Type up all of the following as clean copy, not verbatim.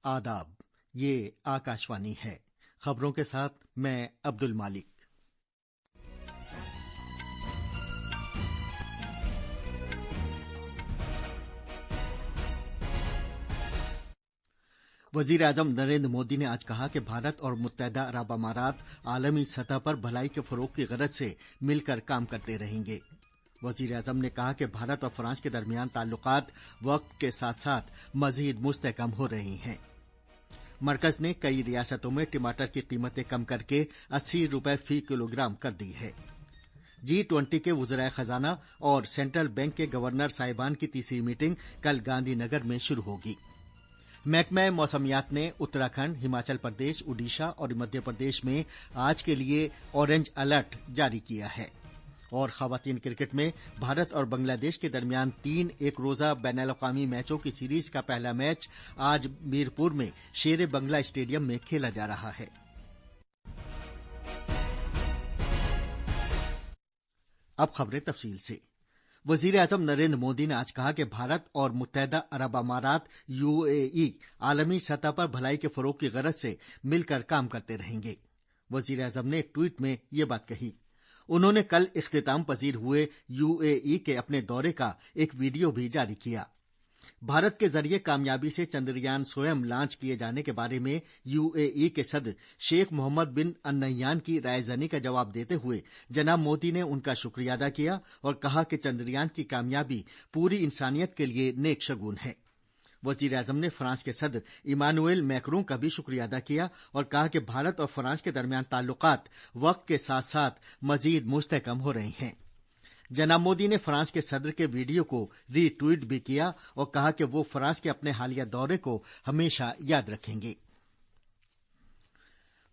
आदाब, ये आकाशवाणी है। खबरों के साथ मैं अब्दुल मालिक। वजीर आजम नरेंद्र मोदी ने आज कहा कि भारत और मुत्तहदा अरब अमारात आलमी सतह पर भलाई के फरोग की गरज से मिलकर काम करते रहेंगे। वजीर आजम ने कहा कि भारत और फ्रांस के दरमियान ताल्लुकात वक्त के साथ साथ मजीद मुस्तहकम हो रहे हैं। मरकज ने कई रियासतों में टमाटर की कीमतें कम करके 80 रुपए फी किलोग्राम कर दी है। G20 के वज़राए खजाना और सेंट्रल बैंक के गवर्नर साहिबान की तीसरी मीटिंग कल गांधीनगर में शुरू होगी। महकमा मौसमियात ने उत्तराखंड, हिमाचल प्रदेश, उड़ीसा और मध्य प्रदेश में आज के लिए ऑरेंज अलर्ट जारी किया है। और खवातीन क्रिकेट में भारत और बांग्लादेश के दरमियान 3 एक रोजा बैनुल-अक़वामी मैचों की सीरीज का पहला मैच आज मीरपुर में शेर बंगला स्टेडियम में खेला जा रहा है। अब खबरें तफसील से। वजीर आजम नरेंद्र मोदी ने आज कहा कि भारत और मुत्तहदा अरब अमारात UAE आलमी सतह पर भलाई के फरोग की गरज से मिलकर काम करते रहेंगे। वजीर आजम ने एक ट्वीट में ये बात कही। उन्होंने कल इख्तिताम पजीर हुए UAE के अपने दौरे का एक वीडियो भी जारी किया। भारत के जरिए कामयाबी से चंद्रयान स्वयं लॉन्च किए जाने के बारे में UAE के सदर शेख मोहम्मद बिन नह्यान की रायजनी का जवाब देते हुए जनाब मोदी ने उनका शुक्रिया अदा किया और कहा कि चंद्रयान की कामयाबी पूरी इंसानियत के लिए नेक शगुन है। वजीर आजम ने फ्रांस के सदर इमानुएल मैक्रों का भी शुक्रिया अदा किया और कहा कि भारत और फ्रांस के दरमियान ताल्लुकात वक्त के साथ साथ मजीद मुस्तहकम हो रहे हैं। जनाब मोदी ने फ्रांस के सदर के वीडियो को रीट्वीट भी किया और कहा कि वो फ्रांस के अपने हालिया दौरे को हमेशा याद रखेंगे।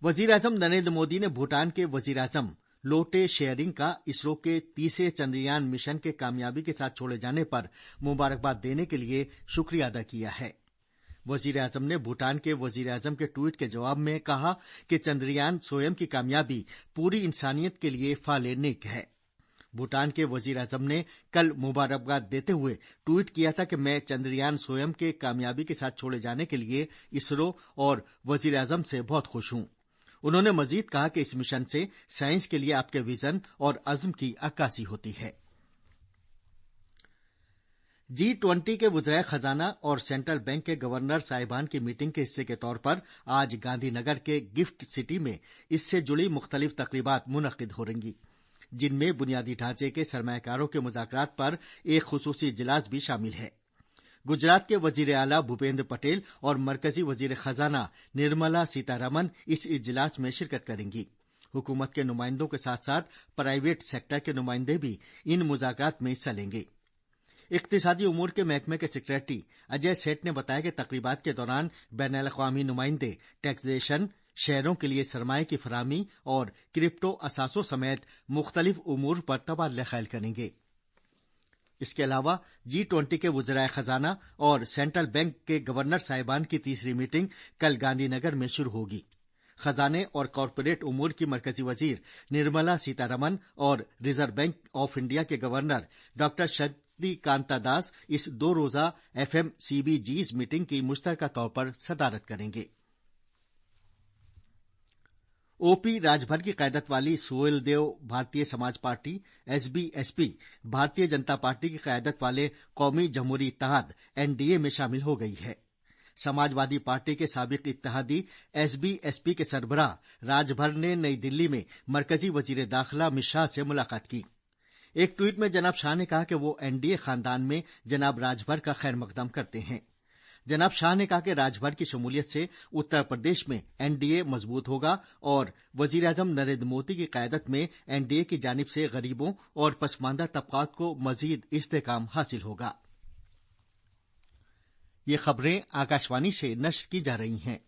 वजीर आजम नरेंद्र मोदी ने भूटान के वजीर आजम लोटे शेयरिंग का इसरो के तीसरे चंद्रयान मिशन के कामयाबी के साथ छोड़े जाने पर मुबारकबाद देने के लिए शुक्रिया अदा किया है। वजीर आजम ने भूटान के वजीर आजम के ट्वीट के जवाब में कहा कि चंद्रयान स्वयं की कामयाबी पूरी इंसानियत के लिए फाले नेक है। भूटान के वजीर आजम ने कल मुबारकबाद देते हुए ट्वीट किया था कि मैं चंद्रयान स्वयं के कामयाबी के साथ छोड़े जाने के लिए इसरो और वजीर आजम से बहुत खुश हूं। उन्होंने मजीद कहा कि इस मिशन से साइंस के लिए आपके विजन और अज़्म की अक्कासी होती है। G20 के वज़राए खजाना और सेंट्रल बैंक के गवर्नर साहिबान की मीटिंग के हिस्से के तौर पर आज गांधीनगर के गिफ्ट सिटी में इससे जुड़ी मुख्तलिफ तकरीबात मुनक्किद हो रही, जिनमें बुनियादी ढांचे के सरमायाकारों के मुज़ाकरात पर एक खुसूसी इजलास भी शामिल है। गुजरात के वजीर आला भूपेंद्र पटेल और मरकजी वजीर खजाना निर्मला सीतारमन इस इजलास में शिरकत करेंगी। हुकूमत के नुमाइंदों के साथ साथ प्राइवेट सेक्टर के नुमाइंदे भी इन मुज़ाकरात में हिस्सा लेंगे। इक्तिसादी उमूर के महकमे के सेक्रेटरी अजय सेठ ने बताया कि तकरीबात के दौरान बैनुल-अक़वामी नुमाइंदे टैक्सेशन, शहरों के लिए सरमाए की फराहमी और क्रिप्टो असासों समेत मुख्तलिफ उमूर पर तबादला ख्याल करेंगे। इसके अलावा G20 के वज़राए खजाना और सेंट्रल बैंक के गवर्नर साहिबान की तीसरी मीटिंग कल गांधीनगर में शुरू होगी। खजाने और कॉरपोरेट उमूर की मरकजी वजीर निर्मला सीतारमन और रिजर्व बैंक ऑफ इंडिया के गवर्नर डॉक्टर शक्तिकांता दास इस 2 रोजा FMCBG's मीटिंग की मुश्तरका तौर पर सदारत करेंगे। OP राजभर की क़यादत वाली Suheldev Bharatiya Samaj party SBSP Bharatiya Janata party की क़यादत वाले कौमी जमहूरी इत्तेहाद NDA में शामिल हो गई है। समाजवादी पार्टी के साबिक इत्तेहादी SBSP के सरबराह राजभर ने नई दिल्ली में मरकजी वजीर दाखिला अमित शाह से मुलाकात की। एक ट्वीट में जनाब शाह ने कहा कि वो NDA खानदान में जनाब राजभर का खैर मकदम करते हैं। जनाब शाह ने कहा कि राजभर की शमूलियत से उत्तर प्रदेश में NDA मजबूत होगा और वजीर आजम नरेंद्र मोदी की क़यादत में NDA की जानिब से गरीबों और पसमानदा तबकात को मजीद इस्तेहकाम हासिल होगा। ये खबरें आकाशवाणी से नश्र की जा रही हैं।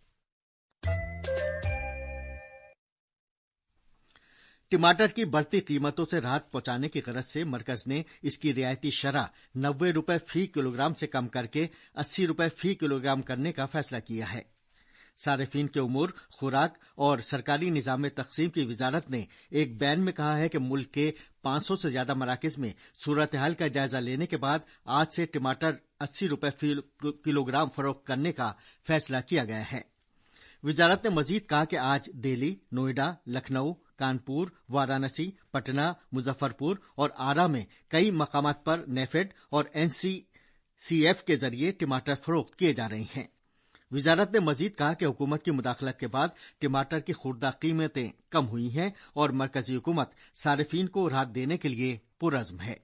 टमाटर की बढ़ती कीमतों से राहत पहुंचाने की गरज से मरकज ने इसकी रियायती शरह 90 रुपए फी किलोग्राम से कम करके 80 रुपए फी किलोग्राम करने का फैसला किया है। सारिफीन के उमूर, खुराक और सरकारी निज़ाम तकसीम की वजारत ने एक बयान में कहा है कि मुल्क के 500 से ज्यादा मराकज़ में सूरत हाल का जायजा लेने के बाद आज से टमाटर ₹80 फी किलोग्राम फरोख्त करने का फैसला किया गया है। वजारत ने मजीद कहा कि आज दिल्ली, नोएडा, लखनऊ, कानपुर, वाराणसी, पटना, मुजफ्फरपुर और आरा में कई मकामात पर नेफेड और एनसीसीएफ के जरिए टमाटर फरोख्त किए जा रहे हैं। वजारत ने मजीद कहा कि हुकूमत की मुदाखलत के बाद टमाटर की खुर्दा कीमतें कम हुई हैं और मरकजी हुकूमत सारिफीन को राहत देने के लिए पुरअज़्म है।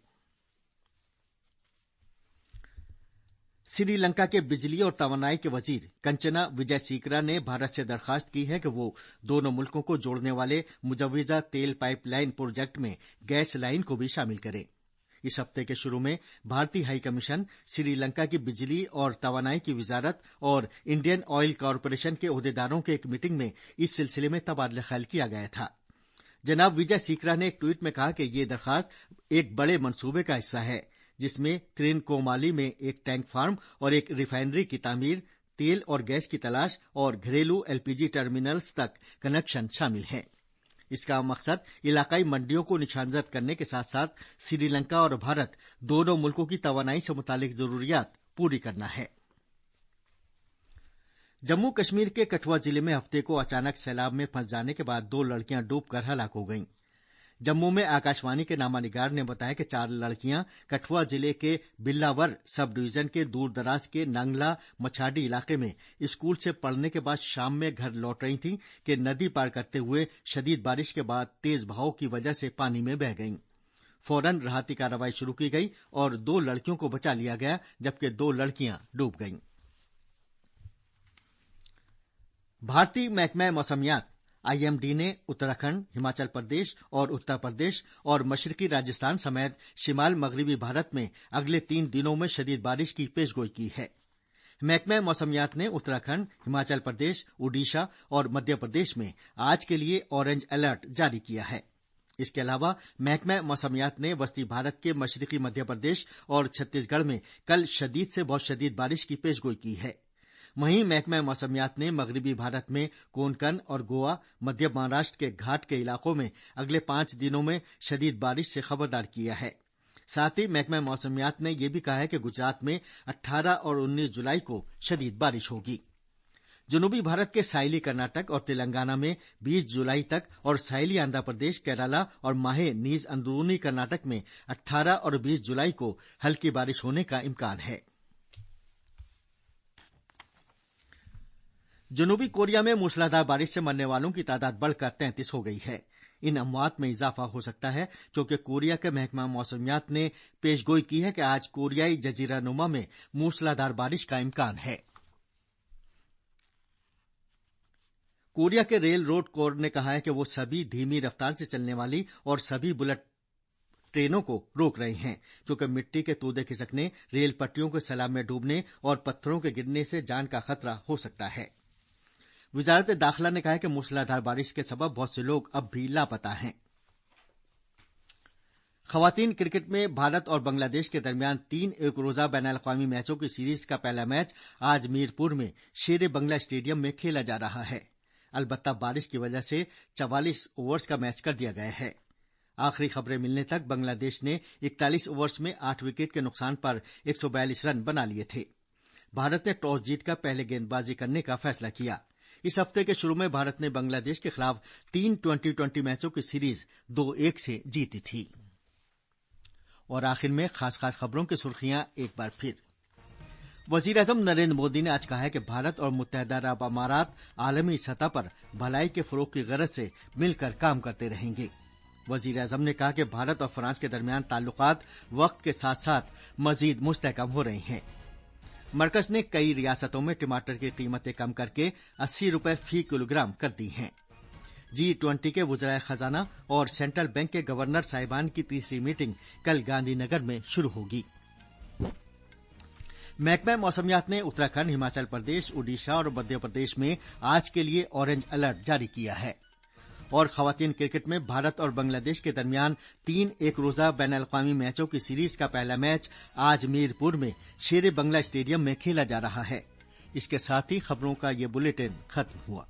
श्रीलंका के बिजली और तवानाई के वजीर कंचना विजयसेखरा ने भारत से दरखास्त की है कि वो दोनों मुल्कों को जोड़ने वाले मुजव्वजा तेल पाइपलाइन प्रोजेक्ट में गैस लाइन को भी शामिल करे। इस हफ्ते के शुरू में भारतीय हाई कमीशन, श्रीलंका की बिजली और तवानाई की वजारत और इंडियन ऑयल कॉरपोरेशन के ओहदेदारों की एक मीटिंग में इस सिलसिले में तबादला ख्याल किया गया था। जनाब विजयसेखरा ने एक ट्वीट में कहा कि ये दरखास्त एक बड़े मंसूबे का हिस्सा है जिसमें त्रिनकोमाली में एक टैंक फार्म और एक रिफाइनरी की तामीर, तेल और गैस की तलाश और घरेलू एलपीजी टर्मिनल्स तक कनेक्शन शामिल है। इसका मकसद इलाकाई मंडियों को निशानजद करने के साथ साथ श्रीलंका और भारत दोनों मुल्कों की तवानाई से मुतालिक जरूरियात पूरी करना है। जम्मू कश्मीर के कठुआ जिले में हफ्ते को अचानक सैलाब में फंस जाने के बाद 2 लड़कियां डूबकर हलाक हो गईं। जम्मू में आकाशवाणी के नामानिगार ने बताया कि 4 लड़कियां कठुआ जिले के बिल्लावर सब डिवीजन के दूर दराज के नांगला मछाडी इलाके में स्कूल से पढ़ने के बाद शाम में घर लौट रही थीं कि नदी पार करते हुए शदीद बारिश के बाद तेज बहाव की वजह से पानी में बह गईं। फौरन राहती कार्रवाई शुरू की गई और 2 लड़कियों को बचा लिया गया जबकि 2 लड़कियां डूब गईं। भारतीय महकमा मौसमियात आईएमडी ने उत्तराखंड, हिमाचल प्रदेश और उत्तर प्रदेश और मशरकी राजस्थान समेत शिमाल मगरबी भारत में अगले 3 दिनों में शदीद बारिश की पेशगोई की है। महकमा मौसमियात ने उत्तराखंड, हिमाचल प्रदेश, ओडिशा और मध्य प्रदेश में आज के लिए ऑरेंज अलर्ट जारी किया है। इसके अलावा महकमा मौसमियात ने वस्ती भारत के मशरकी मध्य प्रदेश और छत्तीसगढ़ में कल शदीद से बहुत शदीद बारिश की पेशगोई की है। वहीं महकमा मौसमियात ने मगरबी भारत में कोंकण और गोवा, मध्य महाराष्ट्र के घाट के इलाकों में अगले 5 दिनों में शदीद बारिश से खबरदार किया है। साथ ही महकमा मौसमियात ने यह भी कहा है कि गुजरात में 18 और 19 जुलाई को शदीद बारिश होगी। जनूबी भारत के साहिली कर्नाटक और तेलंगाना में 20 जुलाई तक और साहिली आंध्र प्रदेश, केरला और माहे नीज अंदरूनी कर्नाटक में 18 और 20 जुलाई को हल्की बारिश होने का इम्कान है। जनूबी कोरिया में मूसलाधार बारिश से मरने वालों की तादाद बढ़कर 33 हो गई है। इन अमवात में इजाफा हो सकता है क्योंकि कोरिया के महकमा मौसमियात ने पेशगोई की है कि आज कोरियाई जजीरा नुमा में मूसलाधार बारिश का इम्कान है। कोरिया के रेल रोड कोर ने कहा है कि वो सभी धीमी रफ्तार से चलने वाली और सभी बुलेट ट्रेनों को रोक रहे हैं क्योंकि मिट्टी के तोदे खिसकने, रेल पटरियों के सैलाब में डूबने और पत्थरों के गिरने से जान का खतरा हो सकता है। वजारत दाखिला ने कहा है कि मूसलाधार बारिश के सबब बहुत से लोग अब भी लापता हैं। खवातीन क्रिकेट में भारत और बांग्लादेश के दरमियान 3 एक रोजा बैन-अल-अक़वामी मैचों की सीरीज का पहला मैच आज मीरपुर में शेर बंगला स्टेडियम में खेला जा रहा है। अलबत्ता बारिश की वजह से 44 ओवर्स का मैच कर दिया गया है। आखिरी खबरें मिलने तक बांग्लादेश ने 41 ओवर्स में 8 विकेट के नुकसान पर 142 रन बना लिए थे। भारत ने टॉस जीतकर पहले गेंदबाजी करने का फैसला किया। इस हफ्ते के शुरू में भारत ने बांग्लादेश के खिलाफ 3 20-20 मैचों की सीरीज 2-1 से जीती थी। और आखिर में खास खबरों की सुर्खियां एक बार फिर। वजीर-ए-आज़म नरेंद्र मोदी ने आज कहा है कि भारत और मुत्तहिदा अरब अमारात आलमी सतह पर भलाई के फरोग की गरज से मिलकर काम करते रहेंगे। वजीर-ए-आज़म ने कहा कि भारत और फ्रांस के दरमियान ताल्लुकात वक्त के साथ साथ मजीद मुस्तहकम हो रहे हैं। मरकज ने कई रियासतों में टमाटर की कीमतें कम करके ₹80 फी किलोग्राम कर दी हैं। G20 के वज़राए खजाना और सेंट्रल बैंक के गवर्नर साहिबान की तीसरी मीटिंग कल गांधीनगर में शुरू होगी। महकमा मौसमियात ने उत्तराखंड, हिमाचल प्रदेश, ओडिशा और मध्य प्रदेश में आज के लिए ऑरेंज अलर्ट जारी किया है। और खवातीन क्रिकेट में भारत और बांग्लादेश के दरमियान 3 एक रोजा बैन-अल-अक़वामी मैचों की सीरीज का पहला मैच आज मीरपुर में शेर बंगला स्टेडियम में खेला जा रहा है। इसके साथ ही खबरों का ये बुलेटिन खत्म हुआ।